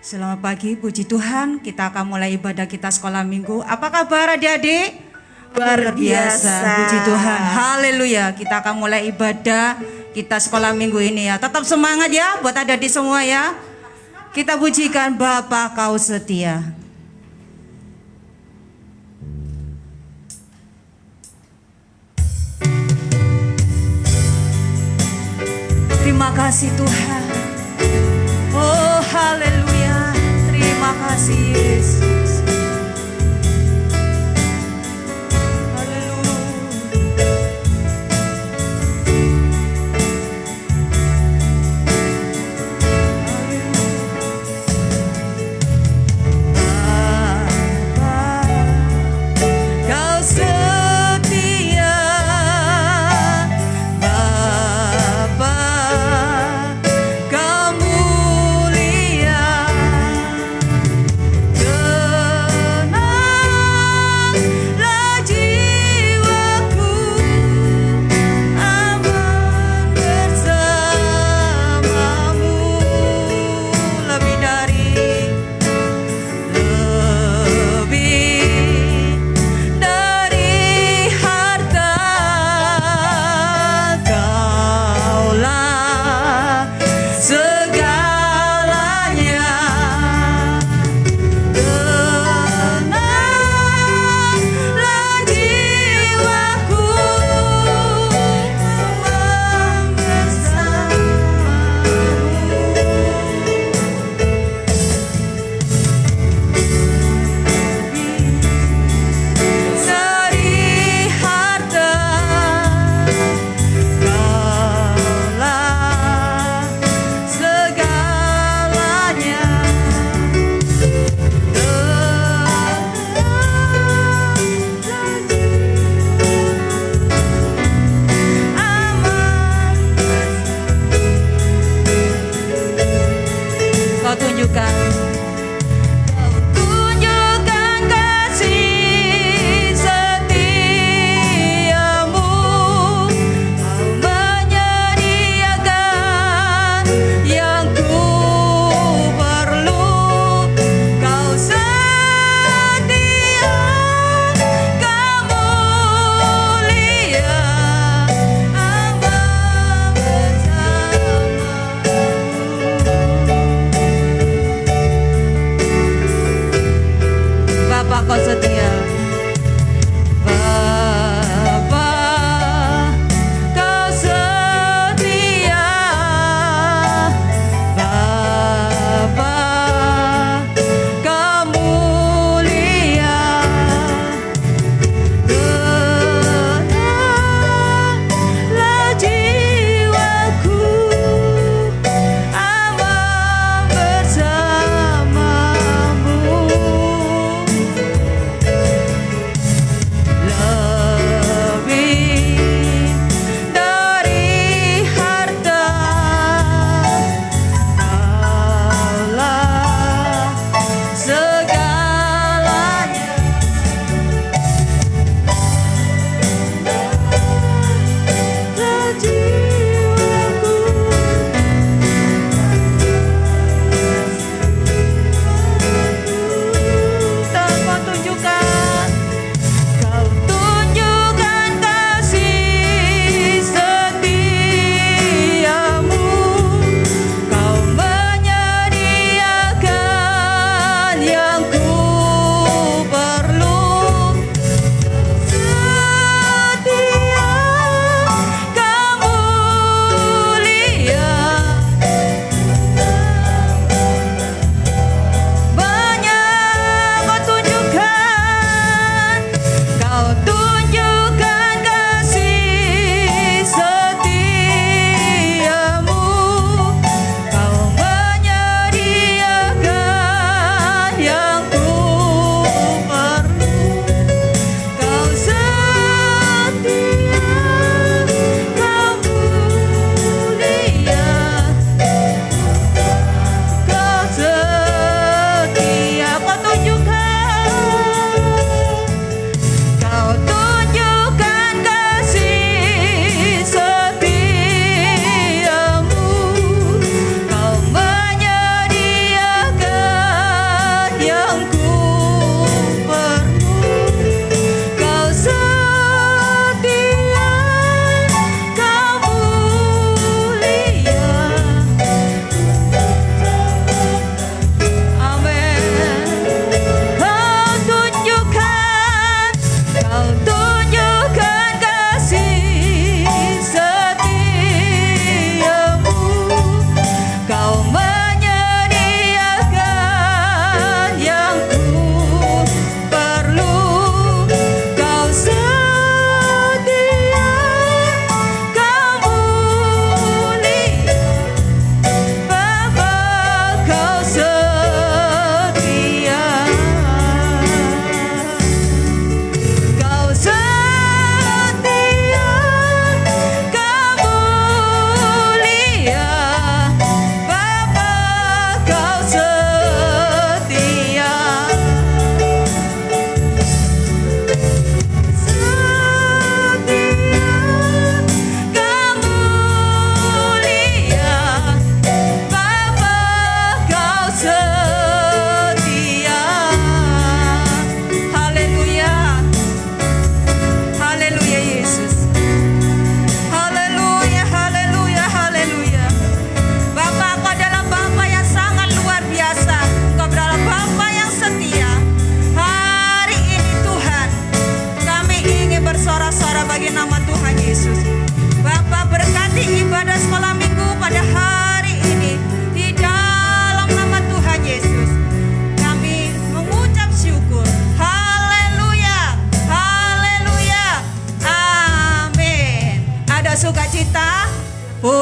Selamat pagi, puji Tuhan. Kita akan mulai ibadah kita sekolah minggu. Apa kabar adik-adik? Luar biasa, puji Tuhan. Haleluya. Kita akan mulai ibadah kita sekolah minggu ini ya. Tetap semangat ya buat adik-adik semua ya. Kita pujikan Bapa Kau setia. Terima kasih Tuhan. Oh haleluya. Terima kasih Yesus.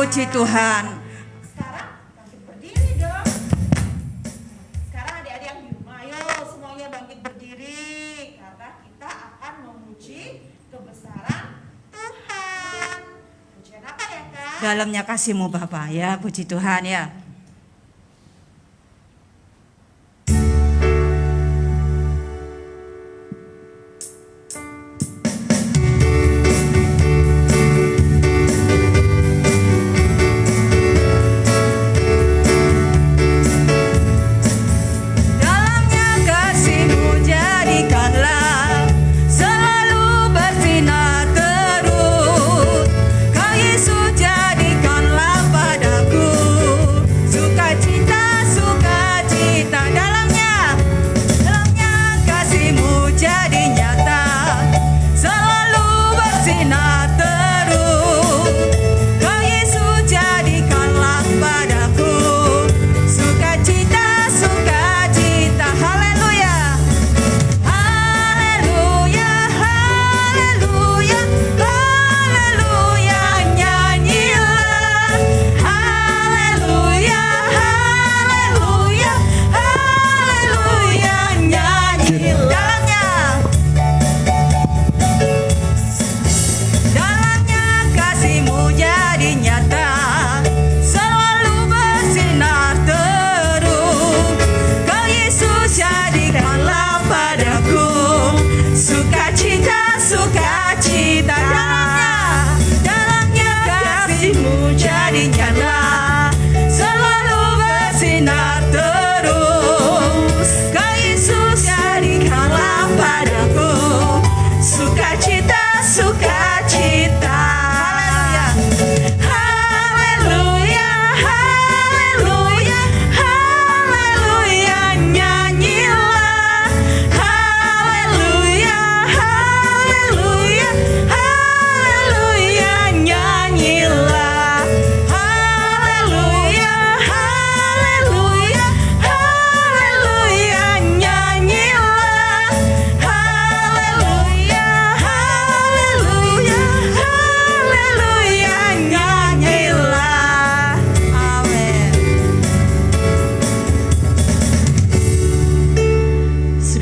puji Tuhan. Sekarang bangkit berdiri dong. Sekarang adik-adik yang di rumah, ayo semuanya bangkit berdiri. Karena kita akan memuji kebesaran Tuhan. Pujian apa ya Kak? Dalamnya kasih-Mu Bapa ya, puji Tuhan ya.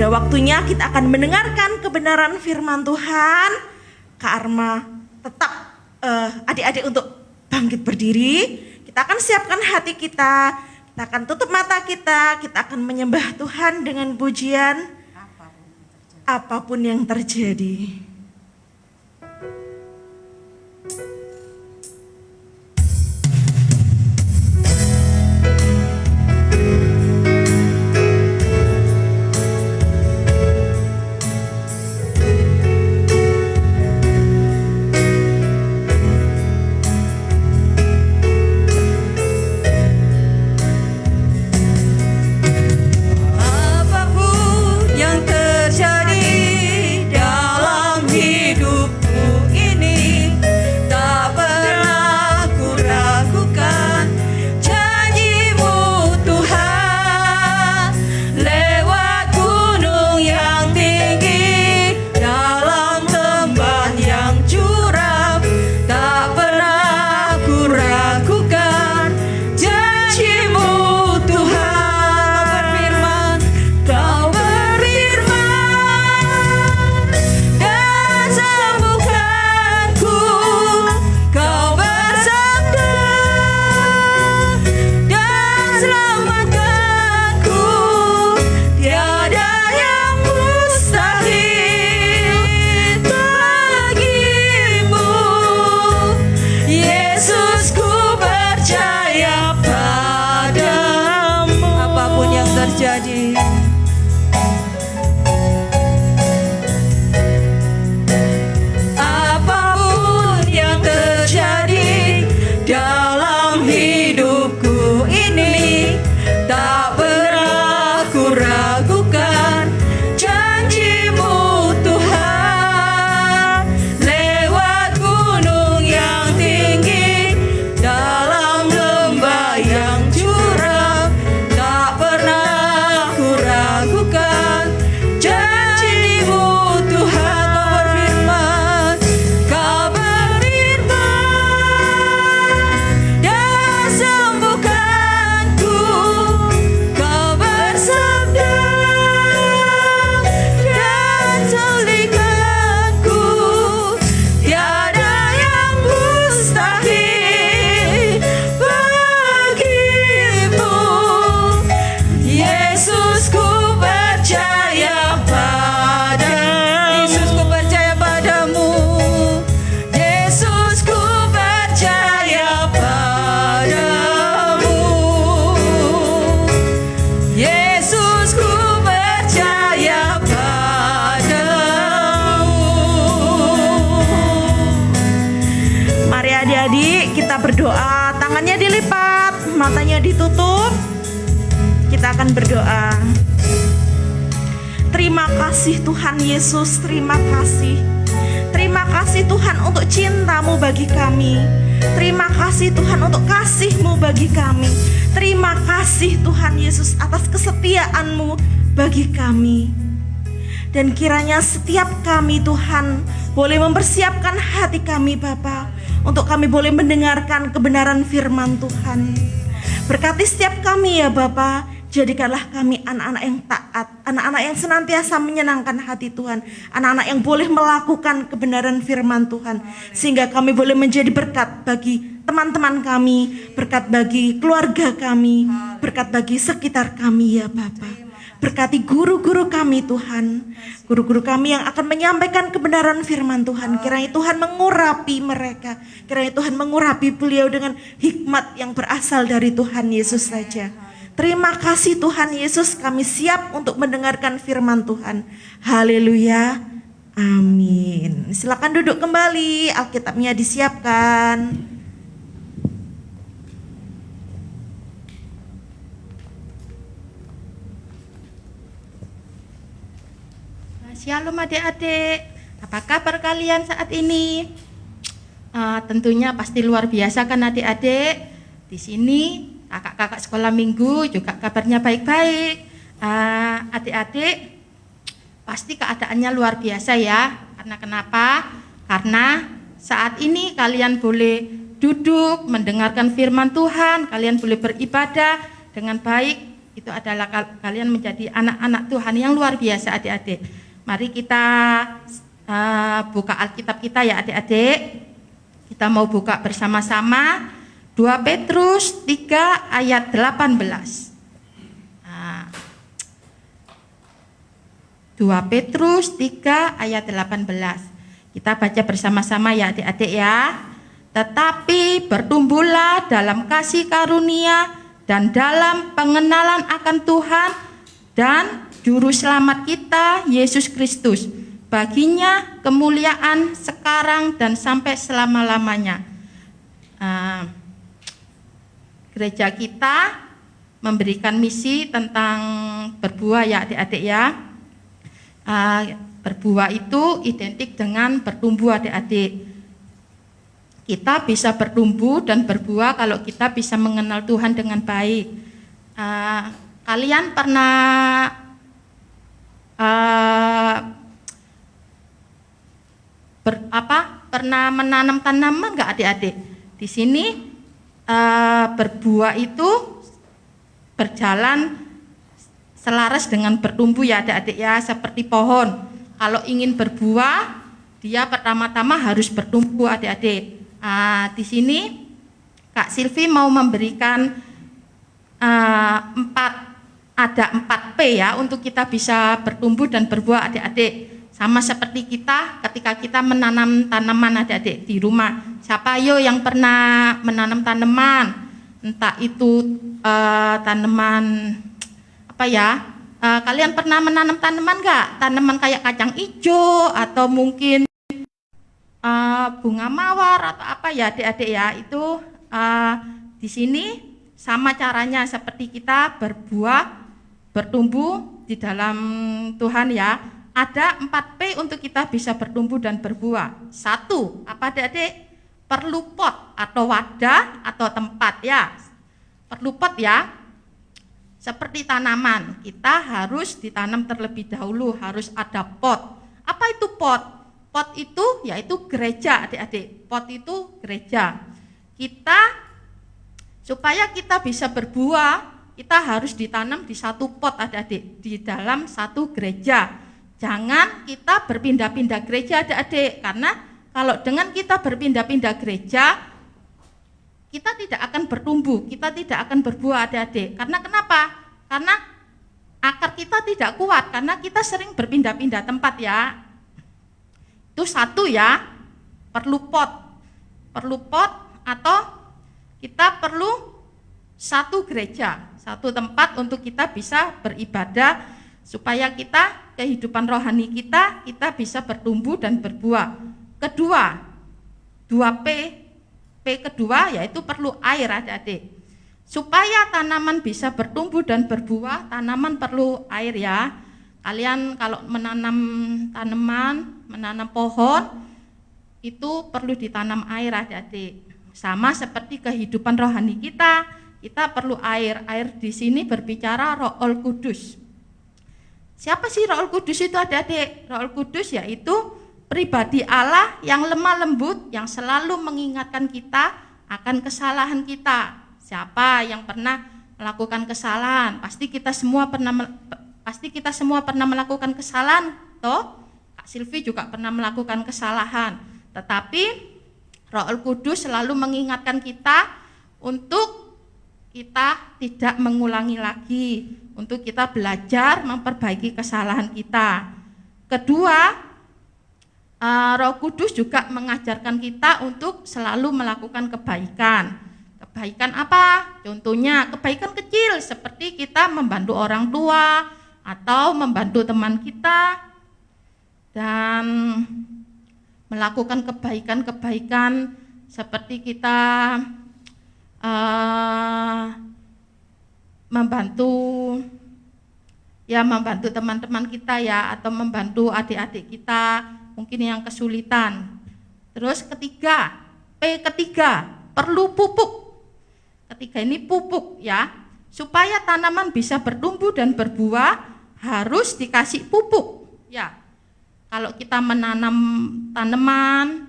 Waktunya kita akan mendengarkan kebenaran firman Tuhan. Kak Arma tetap adik-adik untuk bangkit berdiri. Kita akan siapkan hati kita. Kita akan tutup mata kita. Kita akan menyembah Tuhan dengan pujian apapun yang terjadi. matanya ditutup. Kita akan berdoa. Terima kasih Tuhan Yesus, terima kasih. Terima kasih Tuhan untuk cinta-Mu bagi kami. Terima kasih Tuhan untuk kasih-Mu bagi kami. Terima kasih Tuhan Yesus atas kesetiaan-Mu bagi kami. Dan kiranya setiap kami Tuhan boleh mempersiapkan hati kami Bapa, untuk kami boleh mendengarkan kebenaran firman Tuhan. Berkati setiap kami ya Bapa, jadikanlah kami anak-anak yang taat, anak-anak yang senantiasa menyenangkan hati Tuhan, anak-anak yang boleh melakukan kebenaran firman Tuhan, sehingga kami boleh menjadi berkat bagi teman-teman kami, berkat bagi keluarga kami, berkat bagi sekitar kami ya Bapa. Berkati guru-guru kami Tuhan, guru-guru kami yang akan menyampaikan kebenaran firman Tuhan. Kiranya Tuhan mengurapi mereka, kiranya Tuhan mengurapi beliau dengan hikmat yang berasal dari Tuhan Yesus saja. Terima kasih Tuhan Yesus, kami siap untuk mendengarkan firman Tuhan. Haleluya, amin. Silakan duduk kembali, Alkitabnya disiapkan. Shalom adik-adik, apa kabar kalian saat ini? Tentunya pasti luar biasa kan adik-adik. Di sini kakak-kakak sekolah minggu juga kabarnya baik-baik. Adik-adik pasti keadaannya luar biasa ya. Karena kenapa? Karena saat ini kalian boleh duduk mendengarkan firman Tuhan, kalian boleh beribadah dengan baik. Itu adalah kalian menjadi anak-anak Tuhan yang luar biasa adik-adik. Mari kita buka Alkitab kita ya adik-adik. Kita mau buka bersama-sama 2 Petrus 3 ayat 18. 2 Petrus 3 ayat 18. Kita baca bersama-sama ya adik-adik ya. Tetapi bertumbuhlah dalam kasih karunia dan dalam pengenalan akan Tuhan dan Juru Selamat kita, Yesus Kristus. Baginya kemuliaan sekarang dan sampai selama-lamanya. Gereja kita memberikan misi tentang berbuah ya adik-adik ya. Berbuah itu identik dengan bertumbuh adik-adik. Kita bisa bertumbuh dan berbuah kalau kita bisa mengenal Tuhan dengan baik. Kalian pernah pernah menanam tanaman nggak adik-adik? Di sini berbuah itu berjalan selaras dengan bertumbuh ya adik-adik ya, seperti pohon. Kalau ingin berbuah, dia pertama-tama harus bertumbuh adik-adik. Di sini Kak Silvi mau memberikan 4 P ya untuk kita bisa bertumbuh dan berbuah adik-adik. Sama seperti kita ketika kita menanam tanaman adik-adik di rumah. Siapa yang pernah menanam tanaman? Entah itu tanaman apa ya? Kalian pernah menanam tanaman enggak? Tanaman kayak kacang hijau atau mungkin bunga mawar atau apa ya adik-adik ya? Itu di sini sama caranya seperti kita berbuah, bertumbuh di dalam Tuhan ya. Ada 4 P untuk kita bisa bertumbuh dan berbuah. 1, apa adik-adik? Perlu pot atau wadah atau tempat ya. Perlu pot ya. Seperti tanaman, kita harus ditanam terlebih dahulu, harus ada pot. Apa itu pot? Pot itu yaitu gereja adik-adik. Pot itu gereja. Supaya kita bisa berbuah, kita harus ditanam di satu pot adik-adik, di dalam satu gereja. Jangan kita berpindah-pindah gereja adik-adik, karena kalau dengan kita berpindah-pindah gereja, kita tidak akan bertumbuh, kita tidak akan berbuah adik-adik. Karena kenapa? Karena akar kita tidak kuat, karena kita sering berpindah-pindah tempat ya. Itu 1 ya, perlu pot atau kita perlu satu gereja, satu tempat untuk kita bisa beribadah, supaya kita, kehidupan rohani kita bisa bertumbuh dan berbuah. Kedua, 2 P kedua yaitu perlu air adik-adik. supaya tanaman bisa bertumbuh dan berbuah, tanaman perlu air ya. Kalian kalau menanam tanaman, menanam pohon, itu perlu ditanam air adik-adik. Sama seperti kehidupan rohani kita perlu air. Air di sini berbicara Roh Kudus. Siapa sih Roh Kudus itu adik-adik? Roh Kudus yaitu pribadi Allah yang lemah lembut, yang selalu mengingatkan kita akan kesalahan kita. Siapa yang pernah melakukan kesalahan? Pasti kita semua pernah melakukan kesalahan, toh? Kak Silvi juga pernah melakukan kesalahan. Tetapi Roh Kudus selalu mengingatkan kita untuk kita tidak mengulangi lagi, untuk kita belajar memperbaiki kesalahan kita. Kedua, Roh Kudus juga mengajarkan kita untuk selalu melakukan kebaikan. Kebaikan apa? Contohnya kebaikan kecil seperti kita membantu orang tua atau membantu teman kita dan melakukan kebaikan-kebaikan seperti kita membantu teman-teman kita ya, atau membantu adik-adik kita mungkin yang kesulitan. Terus ketiga, perlu pupuk. Ketiga ini pupuk ya, supaya tanaman bisa bertumbuh dan berbuah harus dikasih pupuk ya. Kalau kita menanam tanaman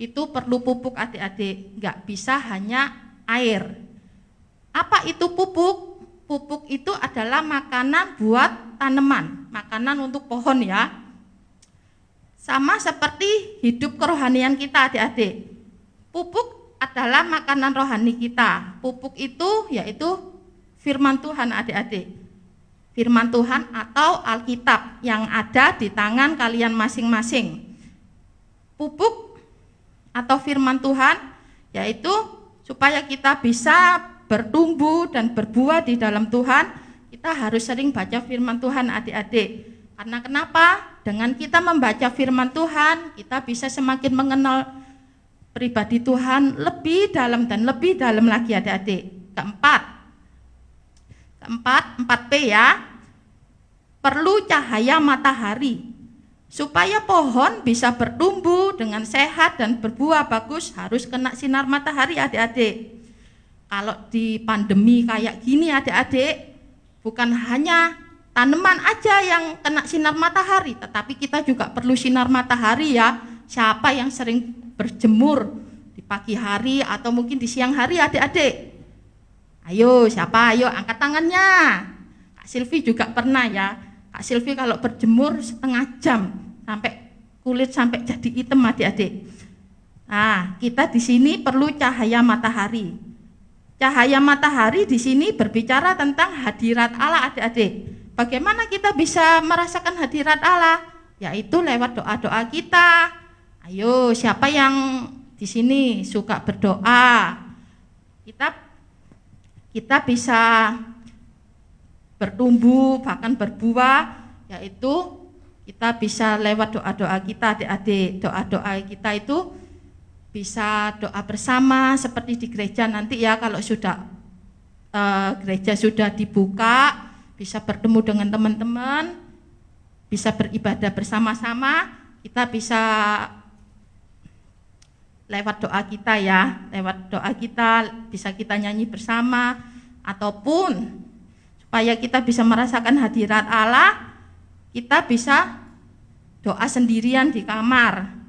itu perlu pupuk adik-adik, nggak bisa hanya air. Apa itu pupuk? Pupuk itu adalah makanan buat tanaman, makanan untuk pohon ya. Sama seperti hidup kerohanian kita adik-adik. Pupuk adalah makanan rohani kita. Pupuk itu yaitu firman Tuhan adik-adik. Firman Tuhan atau Alkitab yang ada di tangan kalian masing-masing. Pupuk atau firman Tuhan yaitu supaya kita bisa bertumbuh dan berbuah di dalam Tuhan, kita harus sering baca firman Tuhan adik-adik. Karena kenapa? Dengan kita membaca firman Tuhan, kita bisa semakin mengenal pribadi Tuhan lebih dalam dan lebih dalam lagi adik-adik. Keempat, 4P ya, perlu cahaya matahari. Supaya pohon bisa bertumbuh dengan sehat dan berbuah bagus harus kena sinar matahari adik-adik. Kalau di pandemi kayak gini adik-adik, bukan hanya tanaman aja yang kena sinar matahari, tetapi kita juga perlu sinar matahari ya. Siapa yang sering berjemur di pagi hari atau mungkin di siang hari adik-adik? Ayo, siapa? Ayo angkat tangannya. Kak Silvi juga pernah ya. Kak Silvi kalau berjemur setengah jam sampai kulit sampai jadi hitam adik-adik. Nah, kita di sini perlu cahaya matahari. Cahaya matahari di sini berbicara tentang hadirat Allah adik-adik. Bagaimana kita bisa merasakan hadirat Allah? Yaitu lewat doa-doa kita. Ayo, siapa yang di sini suka berdoa? Kita bisa bertumbuh bahkan berbuah, yaitu kita bisa lewat doa-doa kita adik-adik. Doa-doa kita itu bisa doa bersama seperti di gereja nanti ya, kalau sudah gereja sudah dibuka, bisa bertemu dengan teman-teman, bisa beribadah bersama-sama, kita bisa lewat doa kita ya, lewat doa kita bisa kita nyanyi bersama, ataupun supaya kita bisa merasakan hadirat Allah, kita bisa doa sendirian di kamar.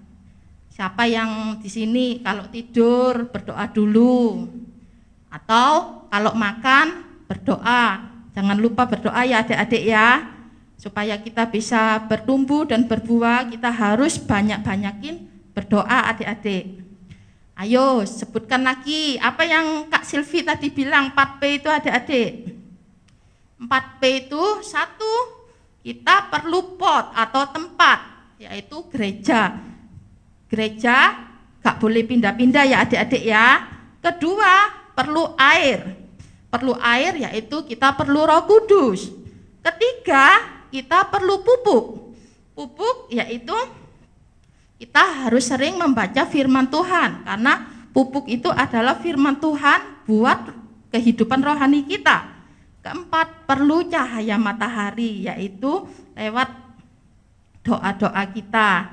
Siapa yang di sini kalau tidur berdoa dulu, atau kalau makan berdoa. Jangan lupa berdoa ya adik-adik ya, supaya kita bisa bertumbuh dan berbuah, kita harus banyak-banyakin berdoa adik-adik. Ayo sebutkan lagi apa yang Kak Silvi tadi bilang 4P itu adik-adik. 4P itu 1, kita perlu pot atau tempat, yaitu gereja. Gereja gak boleh pindah-pindah ya adik-adik ya. Kedua, perlu air. Perlu air yaitu kita perlu Roh Kudus. Ketiga, kita perlu pupuk. Pupuk yaitu kita harus sering membaca firman Tuhan, karena pupuk itu adalah firman Tuhan buat kehidupan rohani kita. Keempat, perlu cahaya matahari, yaitu lewat doa-doa kita.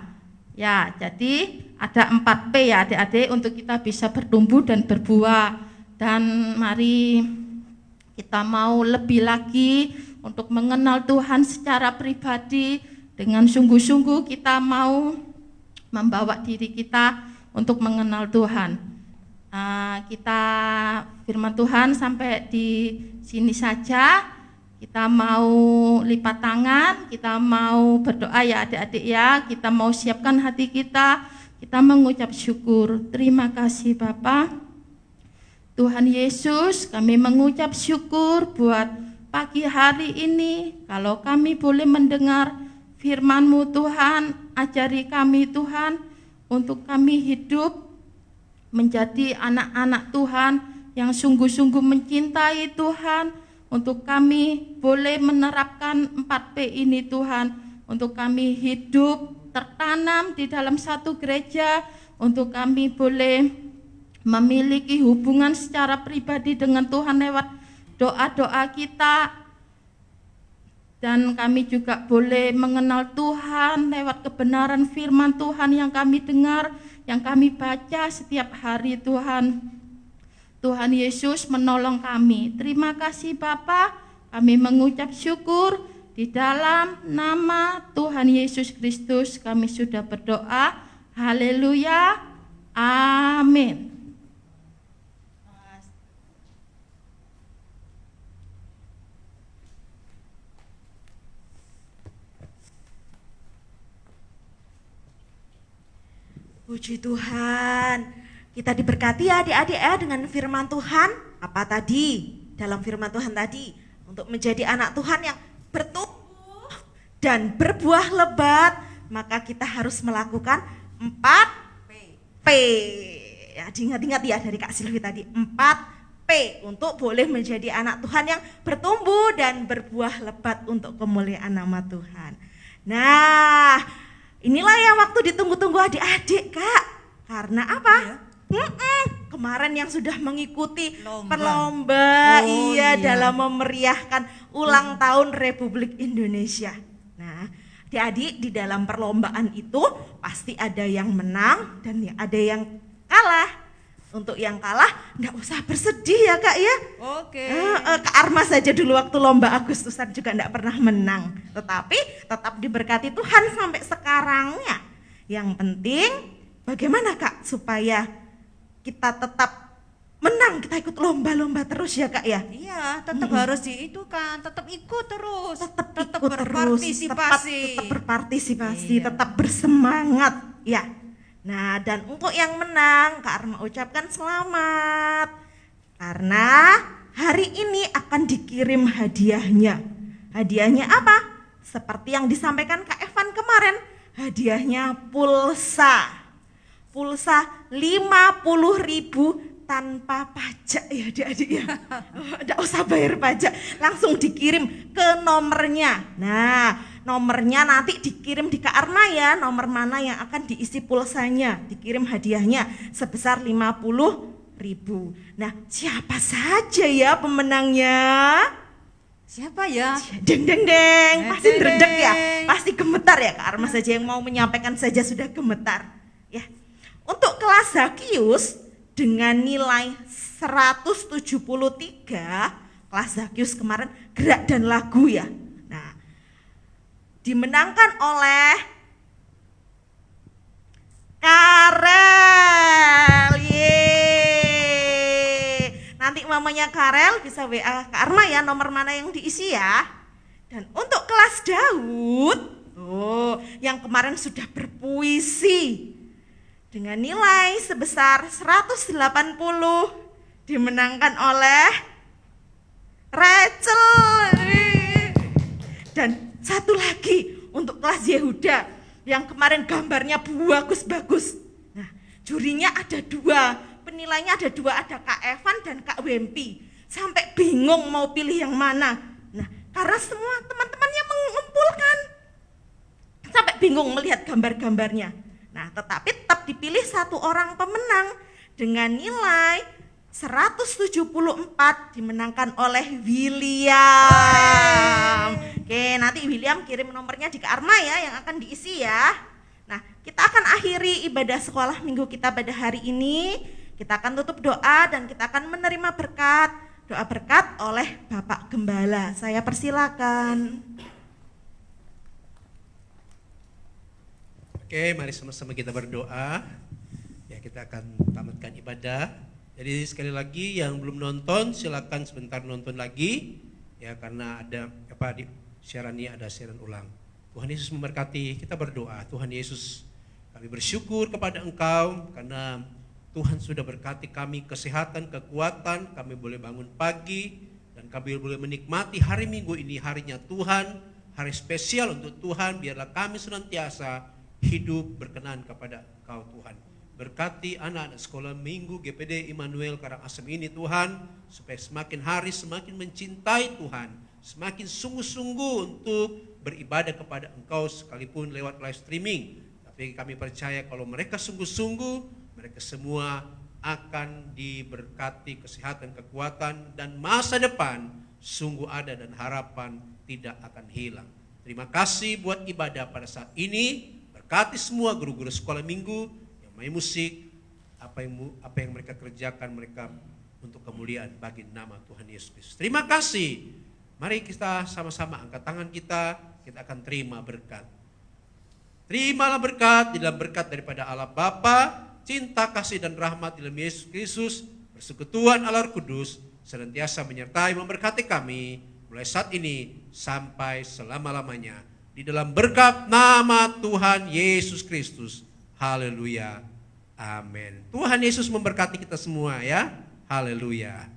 Ya, jadi ada 4 P ya adik-adik untuk kita bisa bertumbuh dan berbuah. Dan mari kita mau lebih lagi untuk mengenal Tuhan secara pribadi. Dengan sungguh-sungguh kita mau membawa diri kita untuk mengenal Tuhan. Kita firman Tuhan sampai di sini saja. Kita mau lipat tangan, kita mau berdoa ya adik-adik ya. Kita mau siapkan hati kita mengucap syukur. Terima kasih Bapa. Tuhan Yesus, kami mengucap syukur buat pagi hari ini. Kalau kami boleh mendengar firman-Mu Tuhan, ajari kami Tuhan, untuk kami hidup menjadi anak-anak Tuhan yang sungguh-sungguh mencintai Tuhan, untuk kami boleh menerapkan 4P ini Tuhan, untuk kami hidup tertanam di dalam satu gereja, untuk kami boleh memiliki hubungan secara pribadi dengan Tuhan lewat doa-doa kita, dan kami juga boleh mengenal Tuhan lewat kebenaran firman Tuhan yang kami dengar, yang kami baca setiap hari Tuhan. Tuhan Yesus menolong kami. Terima kasih Bapa, kami mengucap syukur di dalam nama Tuhan Yesus Kristus kami sudah berdoa. Haleluya. Amin. Puji Tuhan, kita diberkati ya adik-adik ya dengan firman Tuhan. Apa tadi? Dalam firman Tuhan tadi, untuk menjadi anak Tuhan yang bertumbuh dan berbuah lebat, maka kita harus melakukan 4P. Ya, diingat-ingat ya dari Kak Silvi tadi, 4P untuk boleh menjadi anak Tuhan yang bertumbuh dan berbuah lebat untuk kemuliaan nama Tuhan. Nah, inilah yang waktu ditunggu-tunggu adik-adik Kak. Karena apa? Iya. Kemarin yang sudah mengikuti Lomba. perlomba, Oh, iya, iya. dalam memeriahkan ulang tahun Republik Indonesia. Nah, adik-adik di dalam perlombaan itu pasti ada yang menang dan ada yang kalah. Untuk yang kalah nggak usah bersedih ya Kak ya. Oke. Kak Arma saja dulu waktu lomba Agustusan juga enggak pernah menang, tetapi tetap diberkati Tuhan sampai sekarangnya. Yang penting bagaimana Kak supaya kita tetap menang, kita ikut lomba-lomba terus ya Kak ya. Iya, tetap harus itu kan, tetap ikut terus, Tetap ikut berpartisipasi. tetap berpartisipasi, Iya. tetap bersemangat ya. Nah, dan untuk yang menang Kak Arma ucapkan selamat, karena hari ini akan dikirim hadiahnya. Hadiahnya apa? Seperti yang disampaikan Kak Evan kemarin, hadiahnya pulsa 50.000 tanpa pajak ya adik-adik ya. Nggak usah bayar pajak, langsung dikirim ke nomornya. Nah, nomornya nanti dikirim di Kak Arma ya, nomor mana yang akan diisi pulsanya, dikirim hadiahnya sebesar 50.000. Nah, siapa saja ya pemenangnya? Siapa ya? Deng deng deng, pasti Deng, deng, dredeg ya, deng. pasti gemetar ya Kak Arma saja yang mau menyampaikan saja sudah gemetar. Ya, untuk kelas Zakius dengan nilai 173, kelas Zakius kemarin gerak dan lagu ya. Nah, dimenangkan oleh Karel. Yeay. Nanti mamanya Karel bisa WA Kak Arma ya nomor mana yang diisi ya. Dan untuk kelas Daud, yang kemarin sudah berpuisi dengan nilai sebesar 180 dimenangkan oleh Rachel. Dan satu lagi untuk kelas Yehuda yang kemarin gambarnya bagus-bagus. Nah, jurinya ada 2, penilainya ada 2, ada Kak Evan dan Kak Wempi. Sampai bingung mau pilih yang mana. Nah, karena semua teman-temannya mengumpulkan, sampai bingung melihat gambar-gambarnya. Nah, tetapi tetap dipilih satu orang pemenang dengan nilai 174 dimenangkan oleh William. Oke, nanti William kirim nomornya di Kak Arma ya yang akan diisi ya. Nah, kita akan akhiri ibadah sekolah minggu kita pada hari ini. Kita akan tutup doa dan kita akan menerima berkat. Doa berkat oleh Bapak Gembala. Saya persilakan. Oke, mari sama-sama kita berdoa. Ya, kita akan tamatkan ibadah. Jadi sekali lagi yang belum nonton silakan sebentar nonton lagi ya, karena ada di siaran ini ada siaran ulang. Tuhan Yesus memberkati. Kita berdoa. Tuhan Yesus, kami bersyukur kepada Engkau karena Tuhan sudah berkati kami kesehatan, kekuatan, kami boleh bangun pagi dan kami boleh menikmati hari Minggu ini, harinya Tuhan, hari spesial untuk Tuhan. Biarlah kami senantiasa hidup berkenan kepada Engkau Tuhan. Berkati anak-anak sekolah minggu GPD Immanuel Karangasem ini Tuhan, supaya semakin hari semakin mencintai Tuhan, semakin sungguh-sungguh untuk beribadah kepada Engkau sekalipun lewat live streaming. Tapi kami percaya kalau mereka sungguh-sungguh, mereka semua akan diberkati kesehatan, kekuatan, dan masa depan sungguh ada dan harapan tidak akan hilang. Terima kasih buat ibadah pada saat ini. Berkati semua guru-guru sekolah minggu, main musik, apa yang mereka kerjakan mereka untuk kemuliaan bagi nama Tuhan Yesus Kristus. Terima kasih. Mari kita sama-sama angkat tangan kita akan terima berkat. Terimalah berkat di dalam berkat daripada Allah Bapa, cinta kasih dan rahmat di dalam Yesus Kristus, persekutuan Allah Roh Kudus senantiasa menyertai memberkati kami mulai saat ini sampai selama-lamanya. Di dalam berkat nama Tuhan Yesus Kristus. Haleluya. Amin. Tuhan Yesus memberkati kita semua ya. Haleluya.